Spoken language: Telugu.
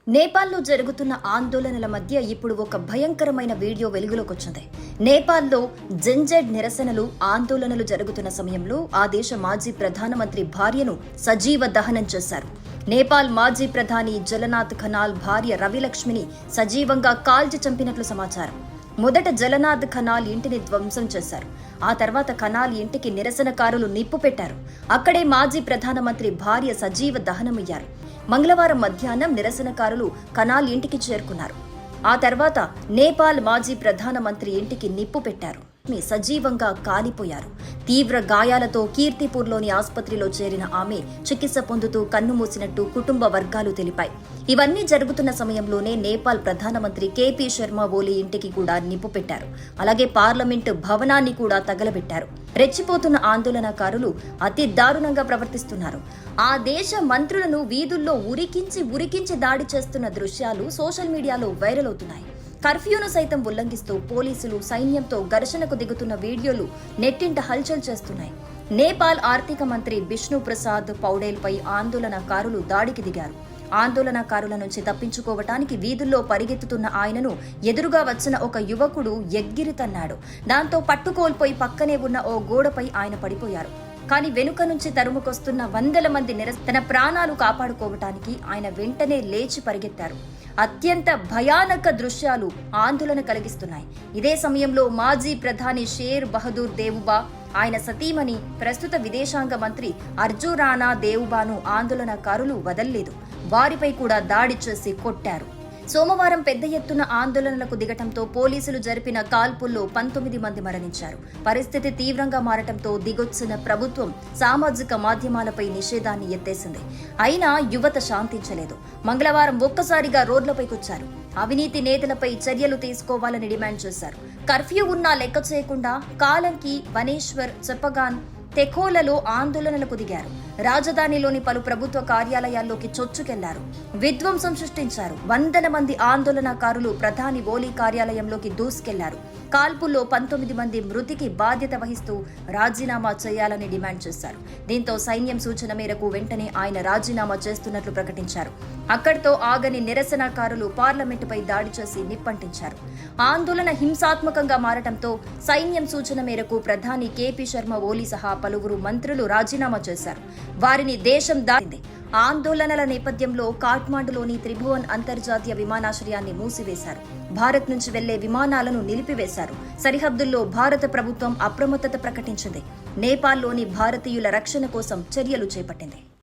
నేపాల్లో జరుగుతున్న ఆందోళనల మధ్య ఇప్పుడు ఒక భయంకరమైన వీడియో వెలుగులోకి వచ్చింది. నేపాల్లో జెన్జెడ్ నిరసనలు ఆందోళనలు జరుగుతున్న సమయంలో ఆ దేశ మాజీ ప్రధానమంత్రి భార్యను సజీవ దహనం చేశారు. నేపాల్ మాజీ ప్రధాని జలనాథ్ ఖనాల్ భార్య రవిలక్ష్మిని సజీవంగా కాల్చి చంపినట్లు సమాచారం. మొదట జలనాథ్ ఖనాల్ ఇంటిని ధ్వంసం చేశారు. ఆ తర్వాత ఖనాల్ ఇంటికి నిరసనకారులు నిప్పు పెట్టారు. అక్కడే మాజీ ప్రధానమంత్రి భార్య సజీవ దహనమయ్యారు. మంగళవారం మధ్యాహ్నం నిరసనకారులు ఖనాల్ ఇంటికి చేరుకున్నారు. ఆ తర్వాత నేపాల్ మాజీ ప్రధానమంత్రి ఇంటికి నిప్పు పెట్టారు. సజీవంగా కాలిపోయారు. తీవ్ర గాయాలతో కీర్తిపూర్లోని ఆసుపత్రిలో చేరిన ఆమె చికిత్స పొందుతూ కన్నుమూసినట్టు కుటుంబ వర్గాలు తెలిపాయి. ఇవన్నీ జరుగుతున్న సమయంలోనే నేపాల్ ప్రధానమంత్రి కేపీ శర్మ ఓలీ ఇంటికి కూడా నిప్పు పెట్టారు. అలాగే పార్లమెంటు భవనాన్ని కూడా తగలబెట్టారు. రెచ్చిపోతున్న ఆందోళనకారులు అతి దారుణంగా ప్రవర్తిస్తున్నారు. ఆ దేశ మంత్రులను వీధుల్లో ఉరికించి దాడి చేస్తున్న దృశ్యాలు సోషల్ మీడియాలో వైరల్ అవుతున్నాయి. కర్ఫ్యూను సైతం ఉల్లంఘిస్తూ పోలీసులు సైన్యంతో ఘర్షణకు దిగుతున్న వీడియోలు నెట్టింట హల్చల్ చేస్తున్నాయి. నేపాల్ ఆర్థిక మంత్రి బిష్ణు ప్రసాద్ పౌడేల్పై ఆందోళనకారులు దాడికి దిగారు. ఆందోళనకారుల నుంచి తప్పించుకోవటానికి వీధుల్లో పరిగెత్తుతున్న ఆయనను ఎదురుగా వచ్చిన ఒక యువకుడు ఎగ్గిరి తన్నాడు. దాంతో పట్టుకోల్పోయి పక్కనే ఉన్న ఓ గోడపై ఆయన పడిపోయారు. కానీ వెనుక నుంచి తరుముకొస్తున్న వందల మంది తన ప్రాణాలు కాపాడుకోవటానికి ఆయన వెంటనే లేచి పరిగెత్తారు. అత్యంత భయానక దృశ్యాలు ఆందోళన కలిగిస్తున్నాయి. ఇదే సమయంలో మాజీ ప్రధాని షేర్ బహదూర్ దేవుబా, ఆయన సతీమణి ప్రస్తుత విదేశాంగ మంత్రి అర్జు రాణా దేవుబాను ఆందోళనకారులు వదల్లేదు. వారిపై కూడా దాడి చేసి కొట్టారు. సోమవారం పెద్ద ఎత్తున ఆందోళనలకు దిగటంతో పోలీసులు జరిపిన కాల్పుల్లో 19 మంది మరణించారు. పరిస్థితి తీవ్రంగా మారటంతో దిగొచ్చిన ప్రభుత్వం సామాజిక మాధ్యమాలపై నిషేధాన్ని ఎత్తేసింది. అయినా యువత శాంతించలేదు. మంగళవారం ఒక్కసారిగా రోడ్లపైకొచ్చారు. అవినీతి నేతలపై చర్యలు తీసుకోవాలని డిమాండ్ చేశారు. కర్ఫ్యూ ఉన్నా లెక్క చేయకుండా కాలంకి, వనేశ్వర్, చెప్పగాన్, తెఖోలలో ఆందోళనలకు దిగారు. రాజధానిలోని పలు ప్రభుత్వ కార్యాలయాల్లోకి చొచ్చుకెళ్లారు. విధ్వంసం సృష్టించారు. వందల మంది ఆందోళనకారులు ప్రధాని ఓలీ కార్యాలయంలోకి దూసుకెళ్లారు. కాల్పుల్లో 19 మంది మృతికి బాధ్యత వహిస్తూ రాజీనామా చేయాలని డిమాండ్ చేశారు. దీంతో సైన్యం సూచన మేరకు వెంటనే ఆయన రాజీనామా చేస్తున్నట్లు ప్రకటించారు. అక్కడితో ఆగని నిరసనకారులు పార్లమెంటుపై దాడి చేసి నిప్పంటించారు. ఆందోళన హింసాత్మకంగా మారటంతో సైన్యం సూచన మేరకు ప్రధాని కేపీ శర్మ ఓలీ సహా పలువురు మంత్రులు రాజీనామా చేశారు. వారిని దేశం దాటింది. ఆందోళనల నేపథ్యంలో కాఠ్మాండులోని త్రిభువన్ అంతర్జాతీయ విమానాశ్రయాన్ని మూసివేశారు. భారత్ నుంచి వెళ్లే విమానాలను నిలిపివేశారు. సరిహద్దుల్లో భారత ప్రభుత్వం అప్రమత్తత ప్రకటించింది. నేపాల్లోని భారతీయుల రక్షణ కోసం చర్యలు చేపట్టింది.